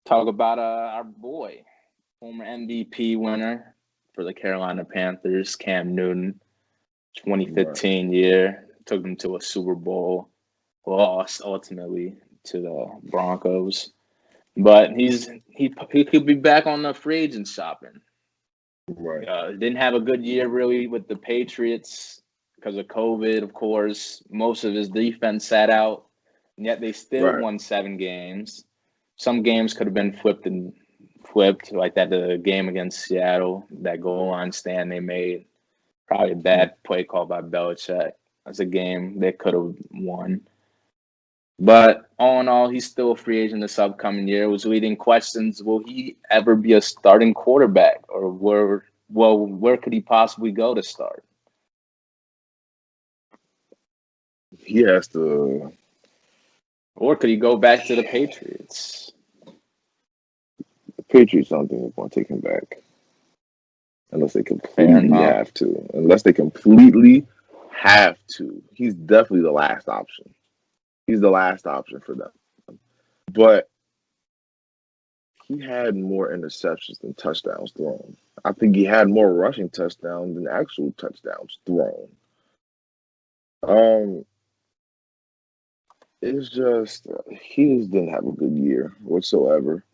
Talk about our boy, former MVP winner for the Carolina Panthers, Cam Newton, Right. 2015 year. Took them to a Super Bowl, lost ultimately to the Broncos. But he could be back on the free agent shopping. Right. Didn't have a good year really with the Patriots because of COVID, of course. Most of his defense sat out, and yet they still Right. won 7 games. Some games could have been flipped, like that the game against Seattle, that goal line stand they made. Probably a Mm. bad play call by Belichick. That's a game they could have won. But all in all, he's still a free agent this upcoming year. Was leading questions: will he ever be a starting quarterback, or where could he possibly go to start? He has to. Or could he go back to the Patriots? The Patriots, I don't think they're going to take him back unless they Fair completely enough. have to. Unless they completely have to. He's definitely the last option. He's the last option for them. But he had more interceptions than touchdowns thrown. I think he had more rushing touchdowns than actual touchdowns thrown. Um, it's just he just didn't have a good year whatsoever.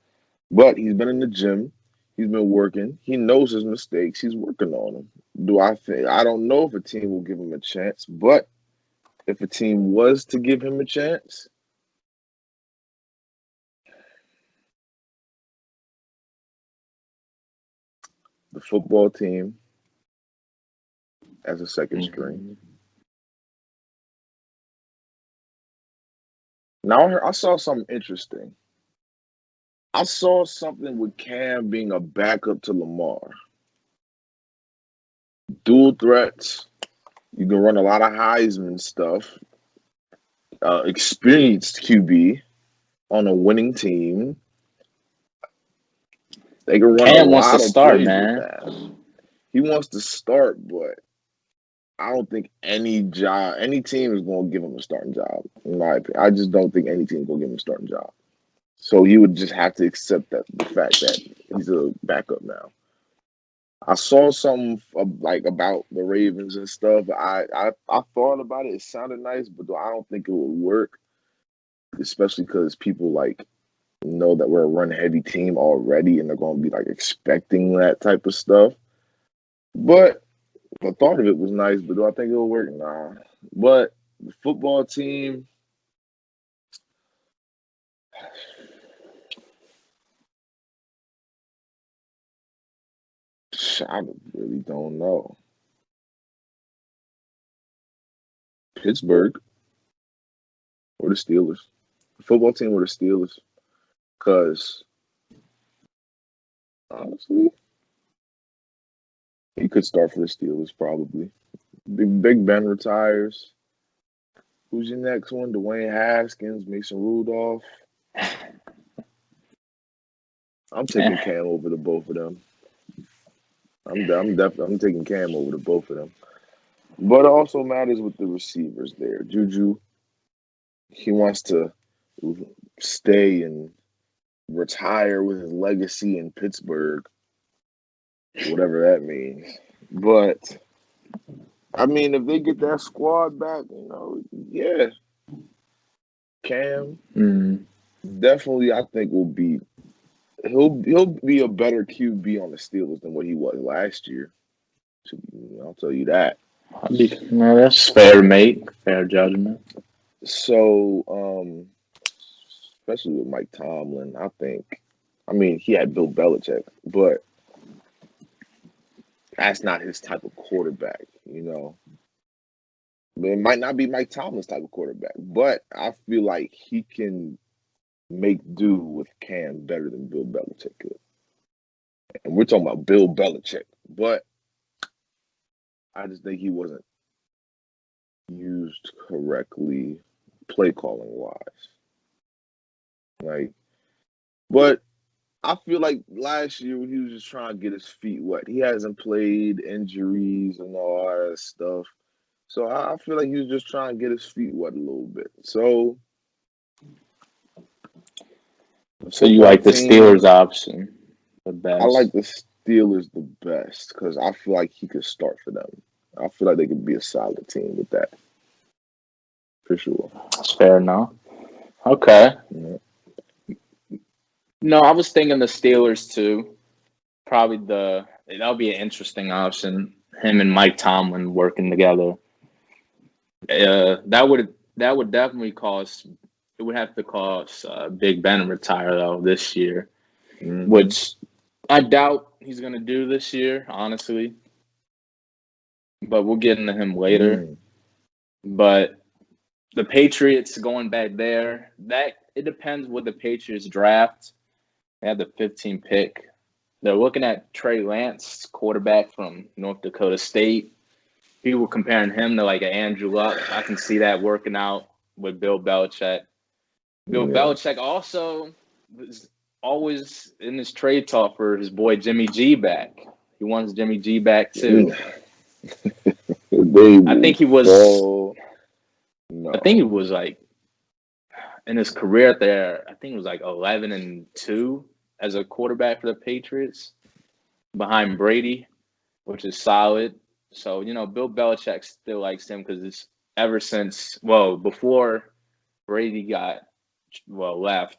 But he's been in the gym. He's been working. He knows his mistakes. He's working on them. Do I think? I don't know if a team will give him a chance, but if a team was to give him a chance, the football team as a second string. Mm-hmm. Now I saw something interesting. I saw something with Cam being a backup to Lamar. Dual threats. You can run a lot of Heisman stuff. Experienced QB on a winning team. They can run a Cam wants to lot of start, plays with man. that. He wants to start, but I don't think any team is going to give him a starting job. In my opinion, I just don't think any team is going to give him a starting job. So he would just have to accept that the fact that he's a backup now. I saw something like about the Ravens and stuff. I thought about it. It sounded nice, but I don't think it would work, especially because people like know that we're a run heavy team already, and they're going to be like expecting that type of stuff. But the thought of it was nice, but do I think it'll work? Nah. But the football team, I really don't know. Pittsburgh or the Steelers. The football team or the Steelers. Because honestly, he could start for the Steelers probably. Big Ben retires. Who's your next one? Dwayne Haskins, Mason Rudolph. I'm taking Cam over the both of them. I'm taking Cam over the both of them. But it also matters with the receivers there. Juju, he wants to stay and retire with his legacy in Pittsburgh, whatever that means. But I mean, if they get that squad back, yeah, Cam Mm. definitely I think will be he'll be a better QB on the Steelers than what he was last year. I'll tell you that. No, that's fair, mate. Fair judgment. So, especially with Mike Tomlin, I think. I mean, he had Bill Belichick, but that's not his type of quarterback. It might not be Mike Tomlin's type of quarterback, but I feel like he can make do with Cam better than Bill Belichick could. And we're talking about Bill Belichick, but I just think he wasn't used correctly, play calling wise. Like, but I feel like last year he was just trying to get his feet wet. He hasn't played, injuries and all that stuff. So I feel like he was just trying to get his feet wet a little bit. So The So you football like the Steelers team, option the I like best? the Steelers the best because I feel like he could start for them. I feel like they could be a solid team with that for sure. That's fair enough. Okay. Yeah. No, I was thinking the Steelers too. Probably that'll be an interesting option. Him and Mike Tomlin working together. That would definitely cost. It would have to cost Big Ben to retire though this year, Mm-hmm. which I doubt he's gonna do this year, honestly. But we'll get into him later. Mm. But the Patriots going back there, that it depends what the Patriots draft. They have the 15 pick. They're looking at Trey Lance, quarterback from North Dakota State. People comparing him to like an Andrew Luck. I can see that working out with Bill Belichick. Bill Yeah. Belichick also was always in his trade talk for his boy Jimmy G back. He wants Jimmy G back too. They I will think he was. fall. I think he No. was like in his career there. I think it was like 11-2 as a quarterback for the Patriots behind Brady, which is solid. So Bill Belichick still likes him because it's ever since before Brady left,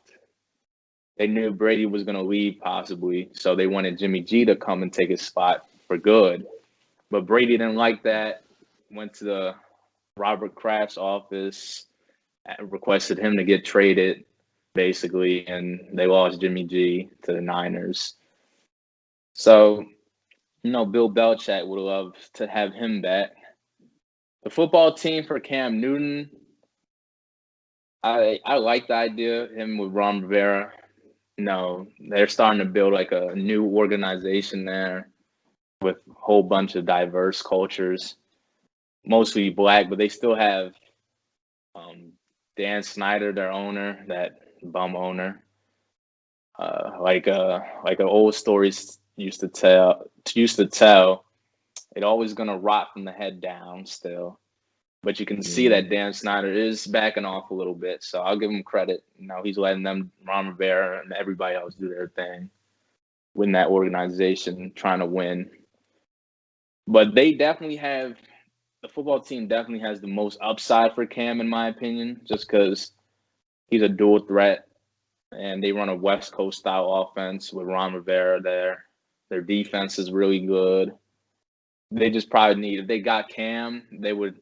they knew Brady was going to leave possibly, so they wanted Jimmy G to come and take his spot for good. But Brady didn't like that. Went to the Robert Kraft's office, requested him to get traded, basically, and they lost Jimmy G to the Niners. So, Bill Belichick would love to have him back. The football team for Cam Newton, I like the idea of him with Ron Rivera. No, they're starting to build like a new organization there with a whole bunch of diverse cultures, mostly black, but they still have um, Dan Snyder, their owner, that bum owner. Like an old stories used to tell, it always gonna rot from the head down still. But you can see that Mm. Dan Snyder is backing off a little bit, so I'll give him credit. He's letting them, Ron Rivera and everybody else, do their thing within that organization, trying to win. But the football team definitely has the most upside for Cam, in my opinion, just because he's a dual threat, and they run a West Coast style offense with Ron Rivera there. Their defense is really good. They just probably need, if they got Cam, they would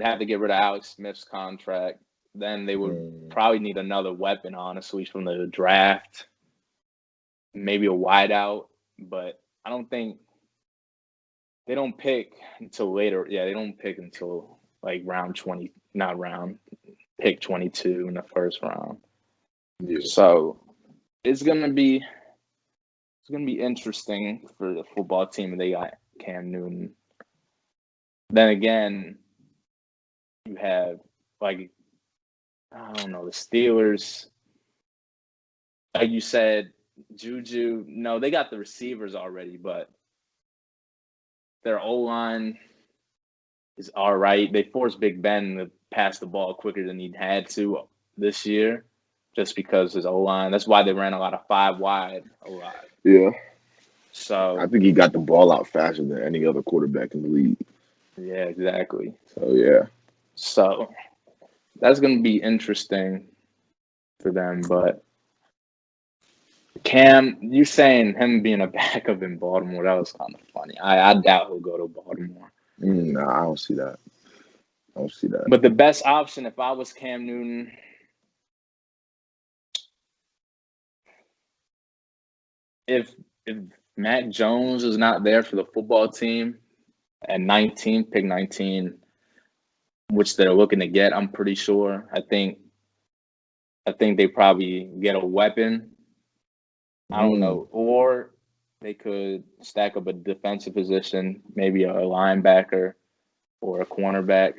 have to get rid of Alex Smith's contract. Then they would Mm. probably need another weapon, honestly, from the draft. Maybe a wideout, but I don't think they don't pick until later. Yeah, they don't pick until like round 20, not round, pick 22 in the first round. Yeah. So it's gonna be interesting for the football team if they got Cam Newton. Then again, you have like, I don't know, the Steelers. Like you said, Juju. No, they got the receivers already, but their O line is all right. They forced Big Ben to pass the ball quicker than he had to this year, just because his O line. That's why they ran a lot of five wide a lot. Yeah. I So think he got the ball out faster than any other quarterback in the league. yeah, exactly. So yeah. So that's going to be interesting for them. But Cam, you saying him being a backup in Baltimore, that was kind of funny. I doubt he'll go to Baltimore. No, I don't see that. I don't see that. But the best option, if I was Cam Newton, if Mac Jones is not there for the football team at 19, pick 19, which they're looking to get, I'm pretty sure. I think they probably get a weapon. I don't Mm. know. Or they could stack up a defensive position, maybe a linebacker or a cornerback.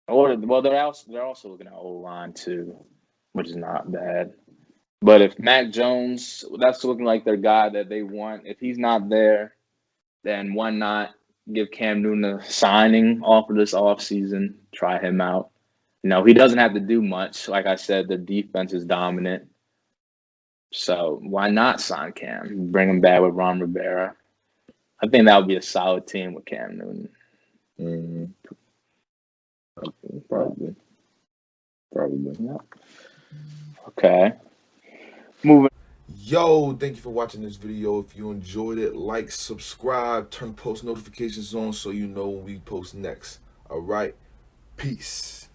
Or they're also looking at O-line too, which is not bad. But if Mac Jones, that's looking like their guy that they want. If he's not there, then why not give Cam Newton a signing offer this offseason? Try him out. he doesn't have to do much. Like I said, their defense is dominant. So why not sign Cam? Bring him back with Ron Rivera. I think that would be a solid team with Cam Newton. Mm-hmm. Probably. Yeah. Okay. Moving. Yo, thank you for watching this video. If you enjoyed it, like, subscribe, turn post notifications on so you know when we post next. All right, peace.